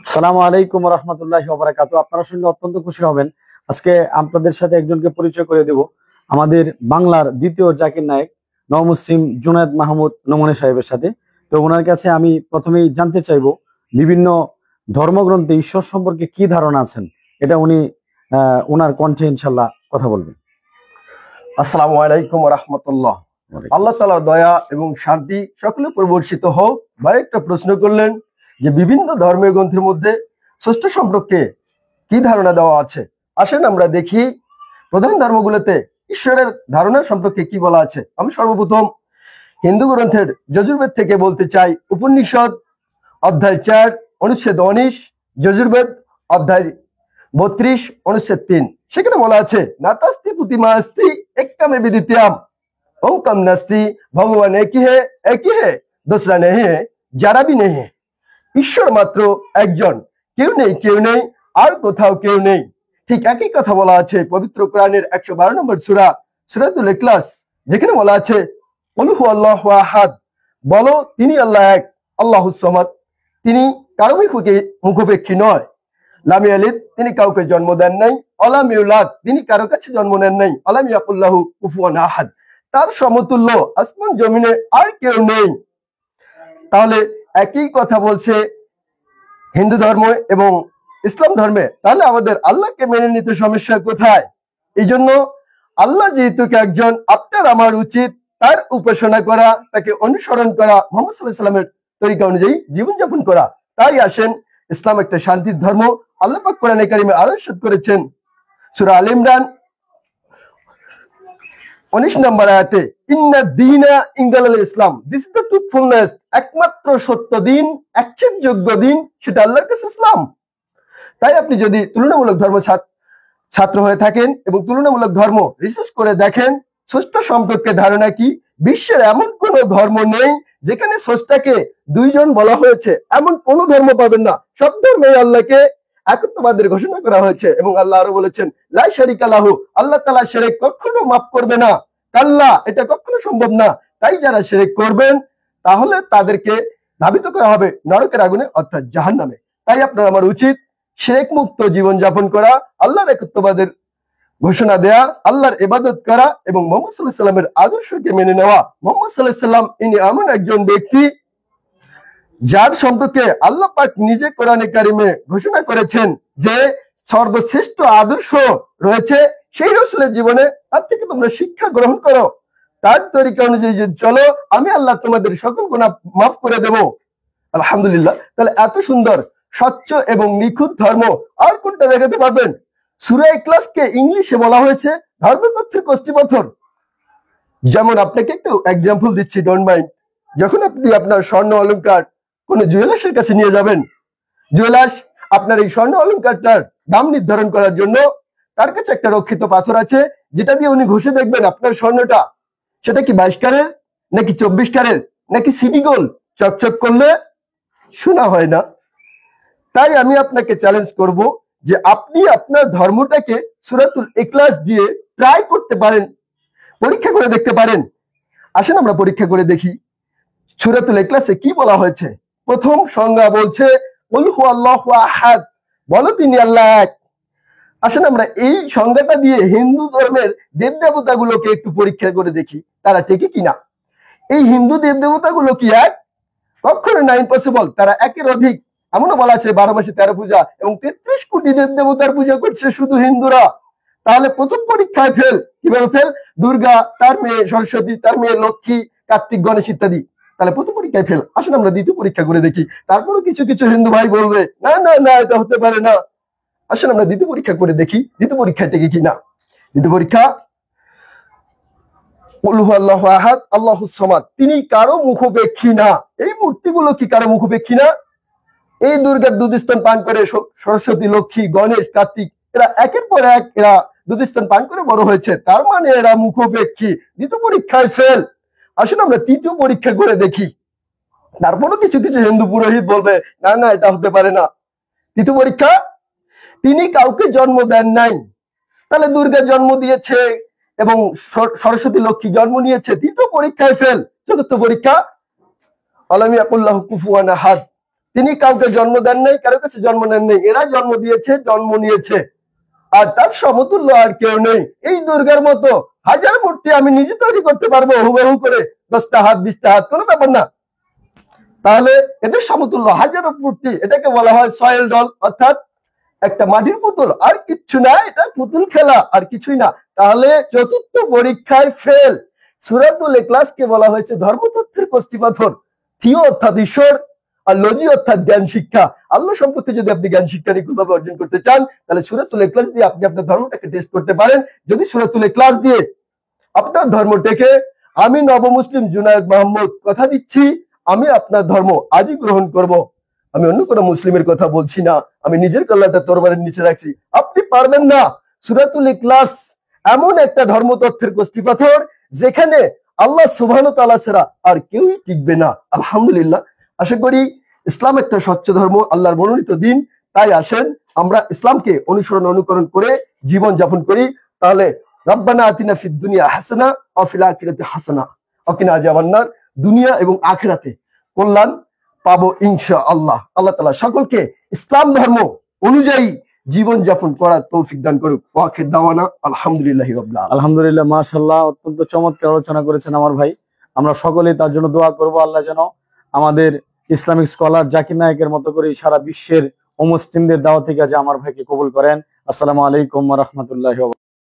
আসসালামু আলাইকুম রহমতুল্লাহি ওয়া বারাকাতুহু। আপনারা শুনলে অত্যন্ত খুশি হবেন। আজকে আপনাদের সাথে একজনকে পরিচয় করে দেব, আমাদের বাংলার দ্বিতীয় জাকির নায়েক নওমুসলিম জুনায়েদ মাহমুদ নমনে সাহেবের সাথে। তো ওনার কাছে আমি প্রথমেই জানতে চাইবো, বিভিন্ন ধর্মগ্রন্থে ঈশ্বর সম্পর্কে কি ধারণা আছেন, এটা উনি ওনার কণ্ঠে ইনশাল্লাহ কথা বলবেন। আসসালামু আলাইকুম রহমতুল্লাহ। আল্লাহ তাআলার দয়া এবং শান্তি সকলে পরিবর্ষিত হোক। ভাই একটা প্রশ্ন করলেন যে বিভিন্ন ধর্মীয় গ্রন্থের মধ্যে ষষ্ঠ সম্পর্কে কি ধারণা দেওয়া আছে। আসেন আমরা দেখি প্রধান ধর্মগুলোতে ঈশ্বরের ধারণা সম্পর্কে কি বলা আছে। আমি সর্বপ্রথম হিন্দু গ্রন্থের যজুর্বেদ থেকে বলতে চাই। উপনিষদ অধ্যায় 4 অনুচ্ছেদ 19, যজুর্বেদ অধ্যায় 32 অনুচ্ছেদ 3, সেখানে বলা আছে নাতাস্তি প্রতিমা আস্তি এককামে বিদিত্যাম ওঙ্কাম নাস্তি, ভগবান একই হে দোসরা নেই হে যারা বি নেই। ঈশ্বর মাত্র একজন, কেউ নেই আর কোথাও কেউ নেই। ঠিক একই কথা বলা আছে পবিত্র কোরআনের 112 নম্বর সূরা সূরাতুল ইখলাস, যেখানে বলা আছে কুল হু আল্লাহু আহাদ, বলো তিনি আল্লাহ এক, আল্লাহুস সামাদ, তিনি কারো মুখোপেক্ষী নয়। লাম ইয়ালিদ, তিনি কাউকে জন্ম দেন নাই। অলাম ইউলাদ, তিনি কারো কাছে জন্ম নেন নাই। অলাম ইয়াকুল্লাহু কুফুয়ান আহাদ, তার সমতুল্য আসমান জমিনে আর কেউ নেই। তাহলে একই কথা বলছে হিন্দু ধর্ম এবং ইসলাম ধর্মে। তাহলে আমাদের আল্লাহকে মেনে নিতে সমস্যা কোথায়? এই জন্য আল্লাহ যেহেতু একজন, আপনার আমার উচিত তার উপাসনা করা, তাকে অনুসরণ করা, মুহাম্মদ সাল্লাল্লাহু আলাইহি ওয়াসাল্লামের তরিকা অনুযায়ী জীবনযাপন করা। তাই আসেন, ইসলাম একটা শান্তির ধর্ম। আল্লাহ পাক কোরআনে কারিমে আরো ইরশাদ করেছেন সূরা আল ইমরান 19 নম্বর আয়াতে, ইন্না দীনা ইনদাল ইসলাম, দিস ইজ দ্য ট্রুথফুলনেস, একমাত্র সত্য দিন, অ্যাকসেপ্টযোগ্য দিন, সেটা আল্লাহর কাছে ইসলাম। তাই আপনি যদি তুলনামূলক ধর্ম ছাত্র হয়ে থাকেন এবং তুলনামূলক ধর্ম রিসার্চ করে দেখেন ষষ্ঠ সম্পর্কে ধারণা কি, বিশ্বের এমন কোন ধর্ম নেই যেখানে ষষ্ঠকে দুইজন বলা হয়েছে, এমন কোন ধর্ম পাবেন না। সব ধর্মে আল্লাহকে একত্ববাদের ঘোষণা করা হয়েছে এবং আল্লাহ আরো বলেছেন লা শারিকা লাহু, আল্লাহ তাআলা শিরক কখনো মাফ করবে না। কাল্লা, এটা কখনো সম্ভব না। তাই যারা শিরক করবেন তাহলে তাদেরকে ধাবিত করা হবে নরকের আগুনে, অর্থাৎ জাহান্নামে। তাই আপনার আমার উচিত শিরক মুক্ত জীবন যাপন করা, আল্লাহর একত্ববাদের ঘোষণা দেয়া, আল্লাহর ইবাদত করা এবং মুহাম্মদ সাল্লাল্লাহু আলাইহি ওয়াসাল্লামের আদর্শকে মেনে নেওয়া। মুহাম্মদ সাল্লাল্লাহু আলাইহি ওয়াসাল্লাম ইনি এমন একজন ব্যক্তি যার সম্পর্কে আল্লাহ পাক নিজে কোরআনে কারিমে ঘোষণা করেছেন যে সর্বশ্রেষ্ঠ আদর্শ রয়েছে সেই রাসূলের জীবনে, তার থেকে তোমরা শিক্ষা গ্রহণ করো, তার তরিকা অনুযায়ী যদি চলো, আমি আল্লাহ তোমাদের সকল গুনাহ মাফ করে দেব। আলহামদুলিল্লাহ। তাহলে এত সুন্দর স্বচ্ছ এবং নিখুঁত ধর্ম আর কোনটা দেখাতে পারবেন? সূরা ইখলাসকে ইংলিশে বলা হয়েছে ধর্মতত্ত্বের কষ্টিপাথর। যেমন আপনাকে একটু এক্সাম্পল দিচ্ছি, ডোন্ট মাইন্ড। যখন আপনি আপনার স্বর্ণ অলংকার কোন জুয়েলার্সের কাছে নিয়ে যাবেন, জুয়েলার্স আপনার এই স্বর্ণ অলংকারটার দাম নির্ধারণ করার জন্য তার কাছে একটা রক্ষিত পাথর আছে, যেটা দিয়ে উনি ঘষে দেখবেন আপনার স্বর্ণটা সেটা কি 22 ক্যারেট নাকি 24 ক্যারেট নাকি সিটি গোল্ড। চকচক করলে শোনা হয় না। তাই আমি আপনাকে চ্যালেঞ্জ করব যে আপনি আপনার ধর্মটাকে সূরাতুল ইখলাস দিয়ে ট্রাই করতে পারেন, পরীক্ষা করে দেখতে পারেন। আসেন আমরা পরীক্ষা করে দেখি সূরাতুল ইখলাসে কি বলা হয়েছে। প্রথম সংজ্ঞা বলছে কুল হু আল্লাহু আহাদ, বলো তিনি আল্লাহ এক। আসেন আমরা এই সংজ্ঞাটা দিয়ে হিন্দু ধর্মের দেবদেবতাগুলোকে একটু পরীক্ষা করে দেখি তারা টেকে কিনা। এই হিন্দু দেবদেবতাগুলো কি এক? কখনো না, ইম্পসিবল। তারা একের অধিক। এমনও বলা আছে 12 মাসে 13 পূজা এবং 33 কোটি দেবদেবতার পূজা করছে শুধু হিন্দুরা। তাহলে প্রথম পরীক্ষায় ফেল। কিভাবে ফেল? দুর্গা, তার মেয়ে সরস্বতী, তার মেয়ে লক্ষ্মী, কার্তিক, গণেশ ইত্যাদি। তাহলে প্রথম পরীক্ষায় ফেল। আসুন আমরা দ্বিতীয় পরীক্ষা করে দেখি। তারপরও কিছু কিছু হিন্দু ভাই বলবে না না না, এটা হতে পারে না। আসুন আমরা দ্বিতীয় পরীক্ষা করে দেখি দ্বিতীয় পরীক্ষায় টেকে কিনা। দ্বিতীয় পরীক্ষা, কুল হু আল্লাহু আহাদ আল্লাহুস সামাদ, তিনি কারো মুখোপেক্ষী না। এই মূর্তিগুলো কি কারো মুখোপেক্ষী না? এই দুর্গার দুধ স্তন পান করে সরস্বতী, লক্ষ্মী, গণেশ, কার্তিক এরা একের পর এক এরা দুধ স্তন পান করে বড় হয়েছে, তার মানে এরা মুখোপেক্ষী। দ্বিতীয় পরীক্ষায় ফেল। আসুন আমরা তৃতীয় পরীক্ষা করে দেখি। তারপরও কিছু কিছু হিন্দু পুরোহিত বলবে না না, এটা হতে পারে না। তৃতীয় পরীক্ষা, তিনি কাউকে জন্ম দেন নাই। তাহলে দুর্গা জন্ম দিয়েছে এবং সরস্বতী, লক্ষ্মী জন্ম নিয়েছে। তৃতীয় পরীক্ষায় ফেল। চতুর্থ পরীক্ষা, আলাম ইয়াকুল্লাহু কুফুয়ান আহাদ, তিনি কাউকে জন্ম দেন নাই, কারো কাছে জন্ম নেন নাই, এরা জন্ম দিয়েছে, জন্ম নিয়েছে, আর তার সমতুল্য আর কেউ নেই। এই দুর্গার মতো হাজার মূর্তি আমি নিজে তৈরি করতে পারবো হুবহু করে, 10টা হাত 20টা হাত, কোনো ব্যাপার না। তাহলে এটা সমতুল্য হাজারো মূর্তি, এটাকে বলা হয় সয়েল ডল, অর্থাৎ একটা মাটির পুতুল, আর কিচ্ছু না, এটা পুতুল খেলা আর কিছুই না। তাহলে চতুর্থ পরীক্ষায় ফেল। সূরাতুল ইখলাসকে বলা হয়েছে ধর্মতত্ত্বের কষ্টি পাথর। থিও অর্থাৎ ঈশ্বর, আর লজি অর্থাৎ জ্ঞান শিক্ষা। আল্লাহ সম্পর্কে যদি আপনি জ্ঞান শিক্ষা নিখুঁতভাবে অর্জন করতে চান, তাহলে সূরাতুল ইখলাস দিয়ে আপনি আপনার ধর্মটাকে টেস্ট করতে পারেন। যদি সূরাতুল ইখলাস দিয়ে আপনার ধর্মটাকে, আমি নবমুসলিম জুনায়েদ মাহমুদ কথা দিচ্ছি, আমি আপনার ধর্ম আজই গ্রহণ করব। আমি অন্য কোনো মুসলিমের কথা বলছি না, আমি নিজের কল্যাণটা তরবারের নিচে রাখছি। আপনি পারবেন না। সূরাতুল ইখলাস এমন একটা ধর্মতত্ত্বের কষ্টি পাথর, যেখানে আল্লাহ সুবহানাহু ওয়া তাআলা ছাড়া আর কেউই টিকবে না। আলহামদুলিল্লাহ, আশা করি ইসলাম একটা স্বচ্ছ ধর্ম, আল্লাহর মনোনীত দিন। তাই আসেন আমরা ইসলামকে অনুসরণ অনুকরণ করে জীবন যাপন করি। তাহলে রব্বানা আতিনা ফিদ দুনিয়া হাসানা ওয়া ফিল আখিরাতি হাসানা ওয়া কিনা আযাবান্নার, দুনিয়া এবং আখিরাতে কল্যাণ পাবো ইনশাআল্লাহ। আল্লাহ তাআলা সকলকে ইসলাম ধর্ম অনুযায়ী জীবন যাপন করার তৌফিক দান করুক। ওয়া আখির দাওয়ানা আলহামদুলিল্লাহি রাব্বিল আলামিন। আলহামদুলিল্লাহ, মাশাআল্লাহ, অত্যন্ত চমৎকার আলোচনা করেছেন আমার ভাই। আমরা সকলেই তার জন্য দোয়া করব, আল্লাহ যেন আমাদের ইসলামিক স্কলার জাকির নায়েকের মতো করে সারা বিশ্বের অমুসলিমদের দাওয়াতি কাজে আমার ভাইকে কবুল করেন। আসসালামু আলাইকুম ওয়া রাহমাতুল্লাহি ওয়া বারাকাতুহু।